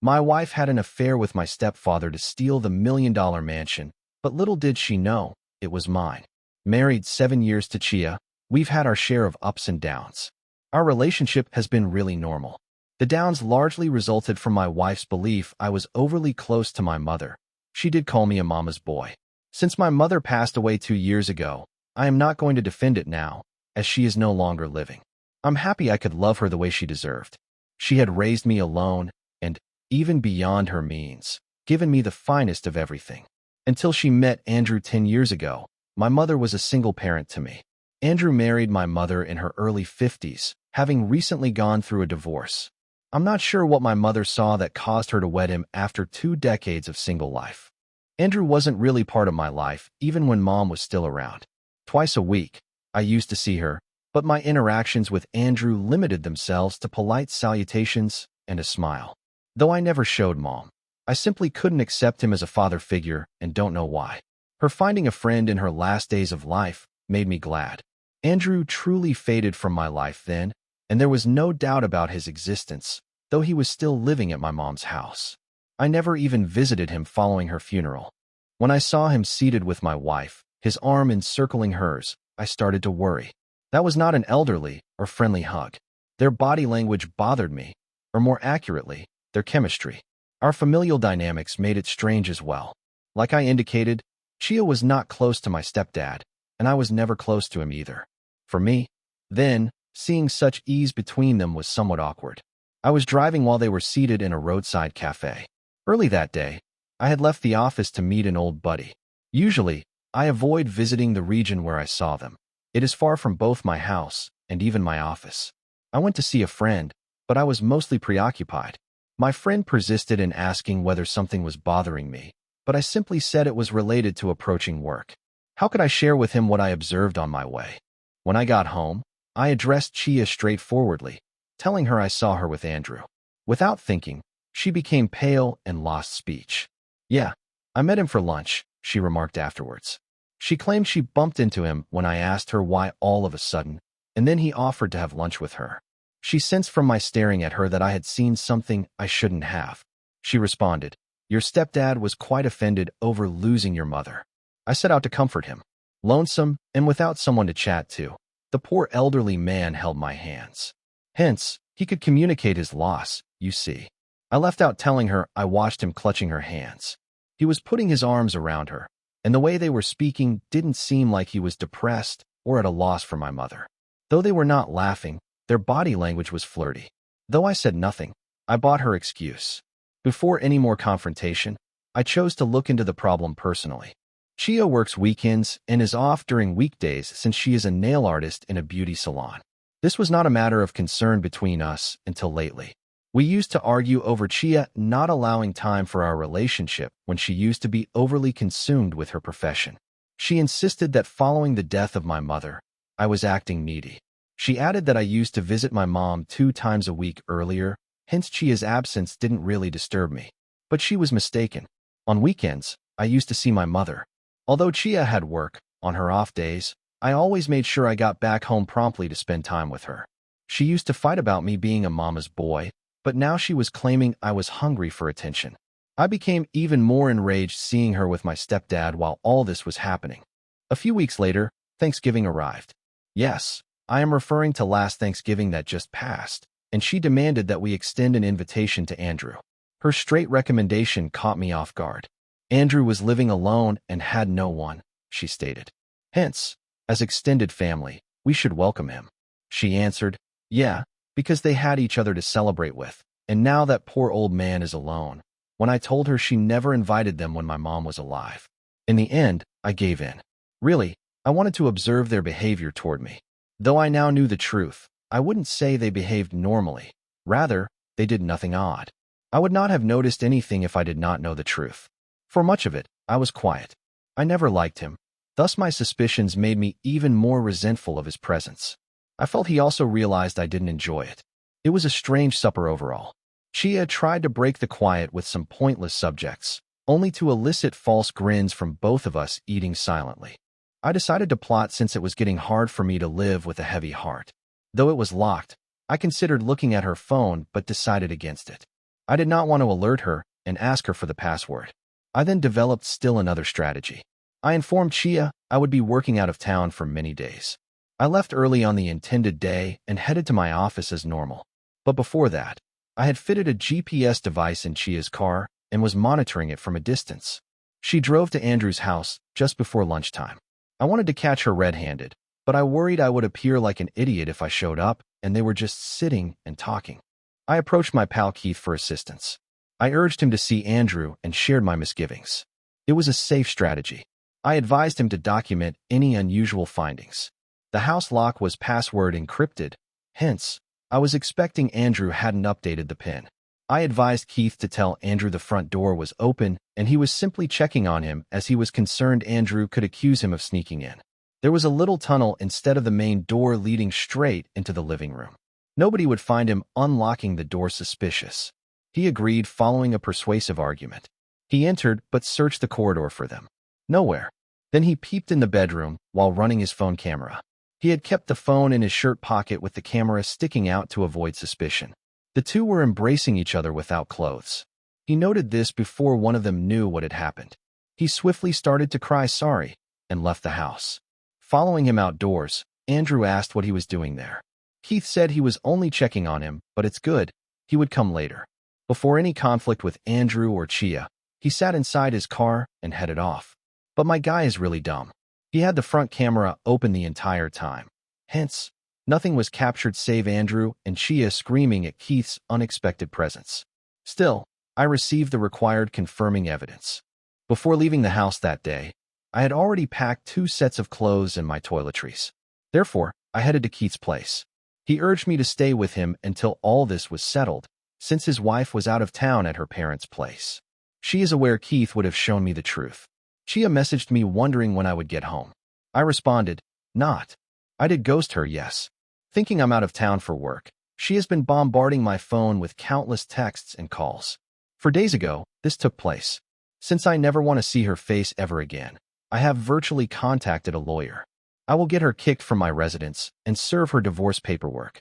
My wife had an affair with my stepfather to steal the $1 million mansion, but little did she know, it was mine. Married 7 years to Chia, we've had our share of ups and downs. Our relationship has been really normal. The downs largely resulted from my wife's belief I was overly close to my mother. She did call me a mama's boy. Since my mother passed away 2 years ago, I am not going to defend it now, as she is no longer living. I'm happy I could love her the way she deserved. She had raised me alone, and, even beyond her means, given me the finest of everything. Until she met Andrew 10 years ago, my mother was a single parent to me. Andrew married my mother in her early 50s, having recently gone through a divorce. I'm not sure what my mother saw that caused her to wed him after 2 decades of single life. Andrew wasn't really part of my life, even when Mom was still around. Twice a week, I used to see her, but my interactions with Andrew limited themselves to polite salutations and a smile. Though I never showed Mom, I simply couldn't accept him as a father figure and don't know why. Her finding a friend in her last days of life made me glad. Andrew truly faded from my life then, and there was no doubt about his existence, though he was still living at my mom's house. I never even visited him following her funeral. When I saw him seated with my wife, his arm encircling hers, I started to worry. That was not an elderly or friendly hug. Their body language bothered me, or more accurately, their chemistry. Our familial dynamics made it strange as well. Like I indicated, Chia was not close to my stepdad, and I was never close to him either. For me, then, seeing such ease between them was somewhat awkward. I was driving while they were seated in a roadside cafe. Early that day, I had left the office to meet an old buddy. Usually, I avoid visiting the region where I saw them. It is far from both my house and even my office. I went to see a friend, but I was mostly preoccupied. My friend persisted in asking whether something was bothering me, but I simply said it was related to approaching work. How could I share with him what I observed on my way? When I got home, I addressed Chia straightforwardly, telling her I saw her with Andrew. Without thinking, she became pale and lost speech. "Yeah, I met him for lunch," she remarked afterwards. She claimed she bumped into him when I asked her why all of a sudden, and then he offered to have lunch with her. She sensed from my staring at her that I had seen something I shouldn't have. She responded, "Your stepdad was quite offended over losing your mother." I set out to comfort him. Lonesome and without someone to chat to, the poor elderly man held my hands. Hence, he could communicate his loss, you see. I left out telling her I watched him clutching her hands. He was putting his arms around her, and the way they were speaking didn't seem like he was depressed or at a loss for my mother. Though they were not laughing, their body language was flirty. Though I said nothing, I bought her excuse. Before any more confrontation, I chose to look into the problem personally. Chia works weekends and is off during weekdays since she is a nail artist in a beauty salon. This was not a matter of concern between us until lately. We used to argue over Chia not allowing time for our relationship when she used to be overly consumed with her profession. She insisted that following the death of my mother, I was acting needy. She added that I used to visit my mom 2 times a week earlier, hence Chia's absence didn't really disturb me. But she was mistaken. On weekends, I used to see my mother. Although Chia had work, on her off days, I always made sure I got back home promptly to spend time with her. She used to fight about me being a mama's boy, but now she was claiming I was hungry for attention. I became even more enraged seeing her with my stepdad while all this was happening. A few weeks later, Thanksgiving arrived. Yes, I am referring to last Thanksgiving that just passed, and she demanded that we extend an invitation to Andrew. Her straight recommendation caught me off guard. Andrew was living alone and had no one, she stated. Hence, as extended family, we should welcome him. She answered, yeah, because they had each other to celebrate with, and now that poor old man is alone. When I told her she never invited them when my mom was alive. In the end, I gave in. Really, I wanted to observe their behavior toward me. Though I now knew the truth, I wouldn't say they behaved normally. Rather, they did nothing odd. I would not have noticed anything if I did not know the truth. For much of it, I was quiet. I never liked him. Thus my suspicions made me even more resentful of his presence. I felt he also realized I didn't enjoy it. It was a strange supper overall. Chia tried to break the quiet with some pointless subjects, only to elicit false grins from both of us eating silently. I decided to plot since it was getting hard for me to live with a heavy heart. Though it was locked, I considered looking at her phone but decided against it. I did not want to alert her and ask her for the password. I then developed still another strategy. I informed Chia I would be working out of town for many days. I left early on the intended day and headed to my office as normal. But before that, I had fitted a GPS device in Chia's car and was monitoring it from a distance. She drove to Andrew's house just before lunchtime. I wanted to catch her red-handed, but I worried I would appear like an idiot if I showed up and they were just sitting and talking. I approached my pal Keith for assistance. I urged him to see Andrew and shared my misgivings. It was a safe strategy. I advised him to document any unusual findings. The house lock was password encrypted, hence, I was expecting Andrew hadn't updated the PIN. I advised Keith to tell Andrew the front door was open and he was simply checking on him as he was concerned Andrew could accuse him of sneaking in. There was a little tunnel instead of the main door leading straight into the living room. Nobody would find him unlocking the door suspicious. He agreed following a persuasive argument. He entered but searched the corridor for them. Nowhere. Then he peeped in the bedroom while running his phone camera. He had kept the phone in his shirt pocket with the camera sticking out to avoid suspicion. The two were embracing each other without clothes. He noted this before one of them knew what had happened. He swiftly started to cry sorry and left the house. Following him outdoors, Andrew asked what he was doing there. Keith said he was only checking on him, but it's good. He would come later. Before any conflict with Andrew or Chia, he sat inside his car and headed off. But my guy is really dumb. He had the front camera open the entire time. Hence, nothing was captured save Andrew and Chia screaming at Keith's unexpected presence. Still, I received the required confirming evidence. Before leaving the house that day, I had already packed 2 sets of clothes and my toiletries. Therefore, I headed to Keith's place. He urged me to stay with him until all this was settled, since his wife was out of town at her parents' place. She is aware Keith would have shown me the truth. Chia messaged me wondering when I would get home. I responded, not. I did ghost her, yes. Thinking I'm out of town for work, she has been bombarding my phone with countless texts and calls. 4 days ago, this took place. Since I never want to see her face ever again, I have virtually contacted a lawyer. I will get her kicked from my residence and serve her divorce paperwork.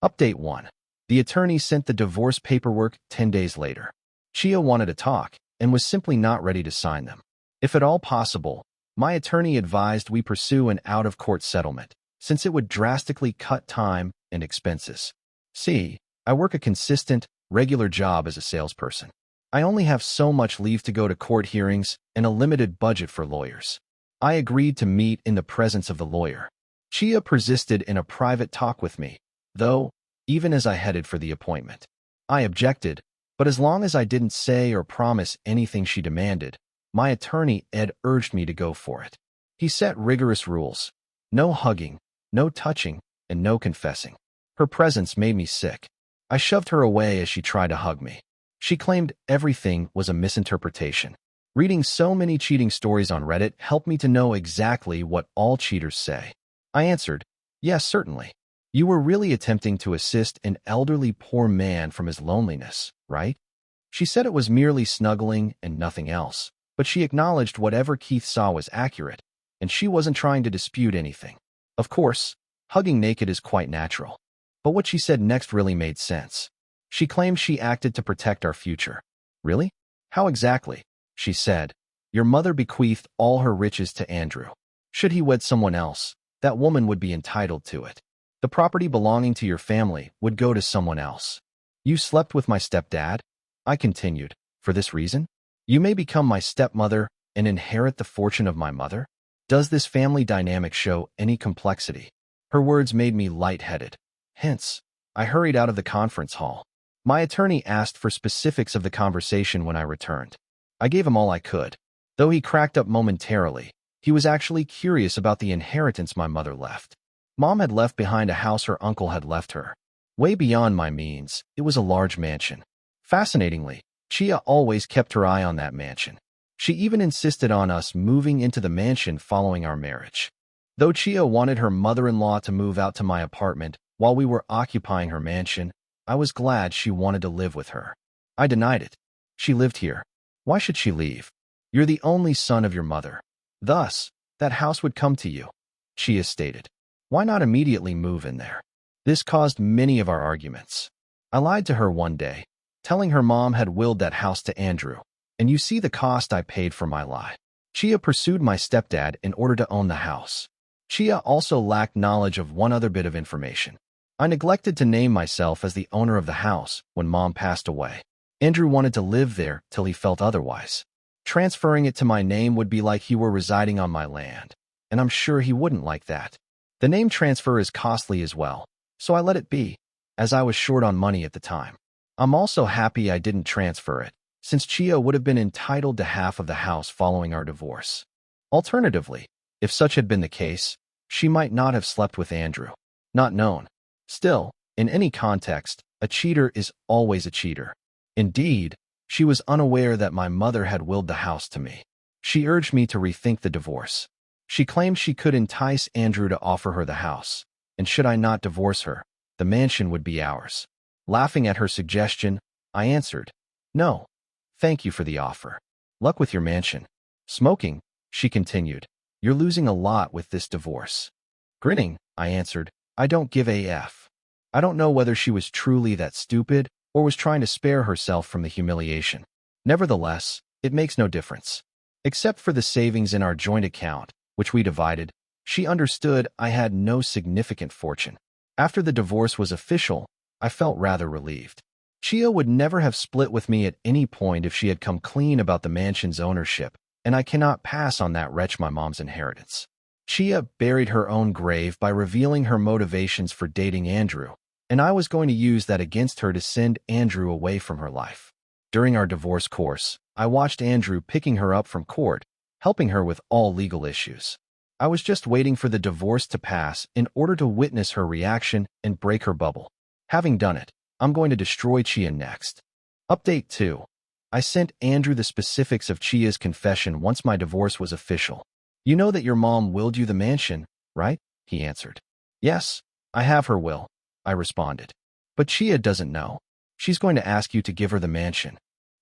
Update 1. The attorney sent the divorce paperwork 10 days later. Chia wanted to talk and was simply not ready to sign them. If at all possible, my attorney advised we pursue an out-of-court settlement, since it would drastically cut time and expenses. See, I work a consistent, regular job as a salesperson. I only have so much leave to go to court hearings and a limited budget for lawyers. I agreed to meet in the presence of the lawyer. Chia persisted in a private talk with me, though, even as I headed for the appointment. I objected, but as long as I didn't say or promise anything she demanded, my attorney Ed urged me to go for it. He set rigorous rules. No hugging, no touching, and no confessing. Her presence made me sick. I shoved her away as she tried to hug me. She claimed everything was a misinterpretation. Reading so many cheating stories on Reddit helped me to know exactly what all cheaters say. I answered, yes, certainly. You were really attempting to assist an elderly poor man from his loneliness, right? She said it was merely snuggling and nothing else, but she acknowledged whatever Keith saw was accurate, and she wasn't trying to dispute anything. Of course, hugging naked is quite natural. But what she said next really made sense. She claimed she acted to protect our future. Really? How exactly? She said, your mother bequeathed all her riches to Andrew. Should he wed someone else, that woman would be entitled to it. The property belonging to your family would go to someone else. You slept with my stepdad? I continued, for this reason? You may become my stepmother and inherit the fortune of my mother? Does this family dynamic show any complexity? Her words made me lightheaded. Hence, I hurried out of the conference hall. My attorney asked for specifics of the conversation when I returned. I gave him all I could. Though he cracked up momentarily, he was actually curious about the inheritance my mother left. Mom had left behind a house her uncle had left her. Way beyond my means, it was a large mansion. Fascinatingly, Chia always kept her eye on that mansion. She even insisted on us moving into the mansion following our marriage. Though Chia wanted her mother-in-law to move out to my apartment while we were occupying her mansion, I was glad she wanted to live with her. I denied it. She lived here. Why should she leave? You're the only son of your mother. Thus, that house would come to you, Chia stated. Why not immediately move in there? This caused many of our arguments. I lied to her one day. telling her mom had willed that house to Andrew. And you see the cost I paid for my lie. Chia pursued my stepdad in order to own the house. Chia also lacked knowledge of one other bit of information. I neglected to name myself as the owner of the house when Mom passed away. Andrew wanted to live there till he felt otherwise. Transferring it to my name would be like he were residing on my land, and I'm sure he wouldn't like that. The name transfer is costly as well, so I let it be, as I was short on money at the time. I'm also happy I didn't transfer it, since Chia would have been entitled to half of the house following our divorce. Alternatively, if such had been the case, she might not have slept with Andrew. Not known. Still, in any context, a cheater is always a cheater. Indeed, she was unaware that my mother had willed the house to me. She urged me to rethink the divorce. She claimed she could entice Andrew to offer her the house, and should I not divorce her, the mansion would be ours. Laughing at her suggestion, I answered, "No, thank you for the offer. Luck with your mansion." Smoking, she continued, "You're losing a lot with this divorce." Grinning, I answered, "I don't give a F." I don't know whether she was truly that stupid or was trying to spare herself from the humiliation. Nevertheless, it makes no difference. Except for the savings in our joint account, which we divided, she understood I had no significant fortune. After the divorce was official, I felt rather relieved. Chia would never have split with me at any point if she had come clean about the mansion's ownership, and I cannot pass on that wretch my mom's inheritance. Chia buried her own grave by revealing her motivations for dating Andrew, and I was going to use that against her to send Andrew away from her life. During our divorce course, I watched Andrew picking her up from court, helping her with all legal issues. I was just waiting for the divorce to pass in order to witness her reaction and break her bubble. Having done it, I'm going to destroy Chia next. Update 2. I sent Andrew the specifics of Chia's confession once my divorce was official. "You know that your mom willed you the mansion, right?" he answered. "Yes, I have her will," I responded. "But Chia doesn't know. She's going to ask you to give her the mansion."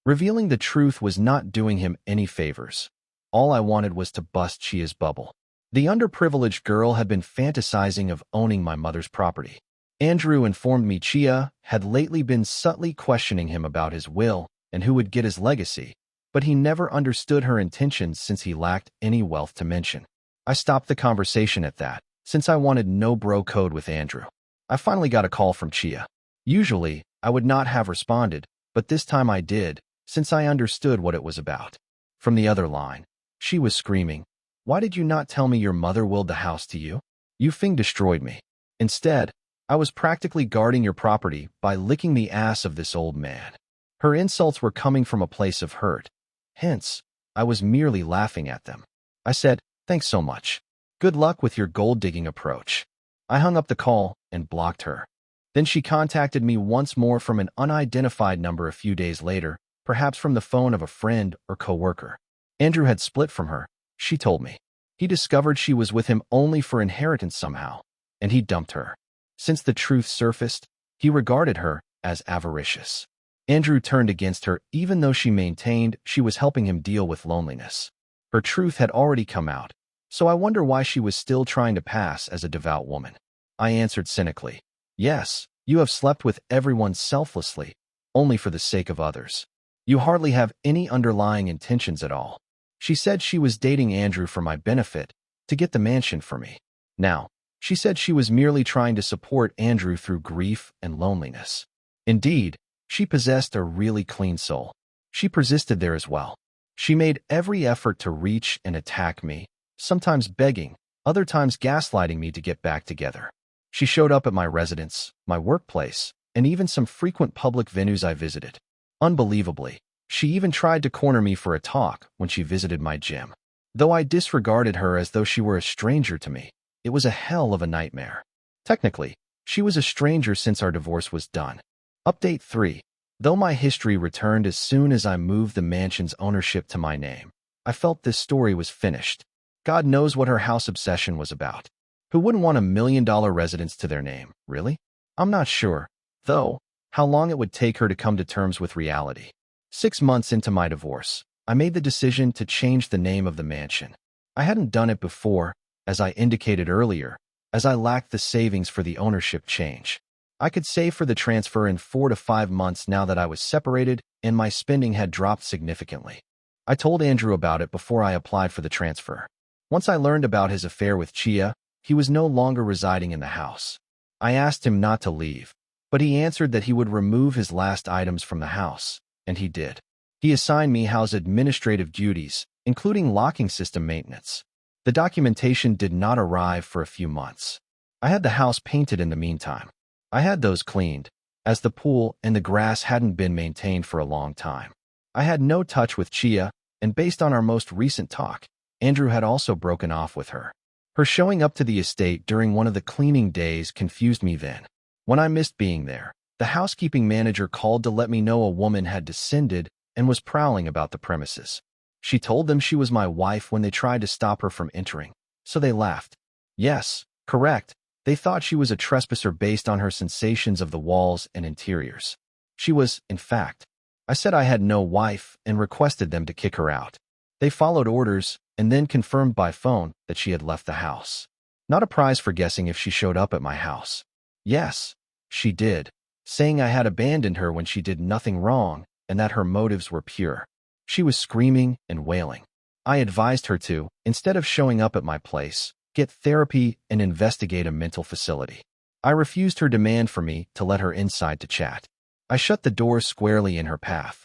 Revealing the truth was not doing him any favors. All I wanted was to bust Chia's bubble. The underprivileged girl had been fantasizing of owning my mother's property. Andrew informed me Chia had lately been subtly questioning him about his will and who would get his legacy, but he never understood her intentions since he lacked any wealth to mention. I stopped the conversation at that, since I wanted no bro code with Andrew. I finally got a call from Chia. Usually, I would not have responded, but this time I did, since I understood what it was about. From the other line, she was screaming, "Why did you not tell me your mother willed the house to you? You Fing destroyed me. Instead, I was practically guarding your property by licking the ass of this old man." Her insults were coming from a place of hurt. Hence, I was merely laughing at them. I said, "Thanks so much. Good luck with your gold-digging approach." I hung up the call and blocked her. Then she contacted me once more from an unidentified number a few days later, perhaps from the phone of a friend or coworker. Andrew had split from her, she told me. He discovered she was with him only for inheritance somehow, and he dumped her. Since the truth surfaced, he regarded her as avaricious. Andrew turned against her even though she maintained she was helping him deal with loneliness. Her truth had already come out, so I wonder why she was still trying to pass as a devout woman. I answered cynically, "Yes, you have slept with everyone selflessly, only for the sake of others. You hardly have any underlying intentions at all." She said she was dating Andrew for my benefit, to get the mansion for me. Now, she said she was merely trying to support Andrew through grief and loneliness. Indeed, she possessed a really clean soul. She persisted there as well. She made every effort to reach and attack me, sometimes begging, other times gaslighting me to get back together. She showed up at my residence, my workplace, and even some frequent public venues I visited. Unbelievably, she even tried to corner me for a talk when she visited my gym. Though I disregarded her as though she were a stranger to me, it was a hell of a nightmare. Technically, she was a stranger since our divorce was done. Update 3. Though my history returned as soon as I moved the mansion's ownership to my name, I felt this story was finished. God knows what her house obsession was about. Who wouldn't want $1 million residence to their name, really? I'm not sure, though, how long it would take her to come to terms with reality. 6 months into my divorce, I made the decision to change the name of the mansion. I hadn't done it before, as I indicated earlier, as I lacked the savings for the ownership change. I could save for the transfer in 4 to 5 months now that I was separated and my spending had dropped significantly. I told Andrew about it before I applied for the transfer. Once I learned about his affair with Chia, he was no longer residing in the house. I asked him not to leave, but he answered that he would remove his last items from the house, and he did. He assigned me house administrative duties, including locking system maintenance. The documentation did not arrive for a few months. I had the house painted in the meantime. I had those cleaned, as the pool and the grass hadn't been maintained for a long time. I had no touch with Chia, and based on our most recent talk, Andrew had also broken off with her. Her showing up to the estate during one of the cleaning days confused me then. When I missed being there, the housekeeping manager called to let me know a woman had descended and was prowling about the premises. She told them she was my wife when they tried to stop her from entering, so they laughed. Yes, correct. They thought she was a trespasser based on her sensations of the walls and interiors. She was, in fact. I said I had no wife and requested them to kick her out. They followed orders and then confirmed by phone that she had left the house. Not a prize for guessing if she showed up at my house. Yes, she did, saying I had abandoned her when she did nothing wrong and that her motives were pure. She was screaming and wailing. I advised her to, instead of showing up at my place, get therapy and investigate a mental facility. I refused her demand for me to let her inside to chat. I shut the doors squarely in her path.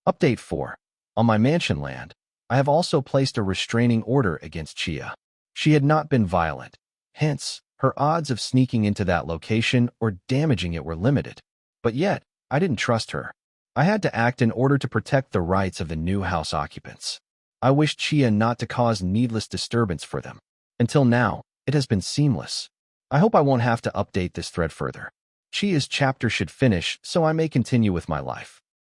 Update 4. On my mansion land, I have also placed a restraining order against Chia. She had not been violent. Hence, her odds of sneaking into that location or damaging it were limited. But yet, I didn't trust her. I had to act in order to protect the rights of the new house occupants. I wished Chia not to cause needless disturbance for them. Until now, it has been seamless. I hope I won't have to update this thread further. Chia's chapter should finish, so I may continue with my life.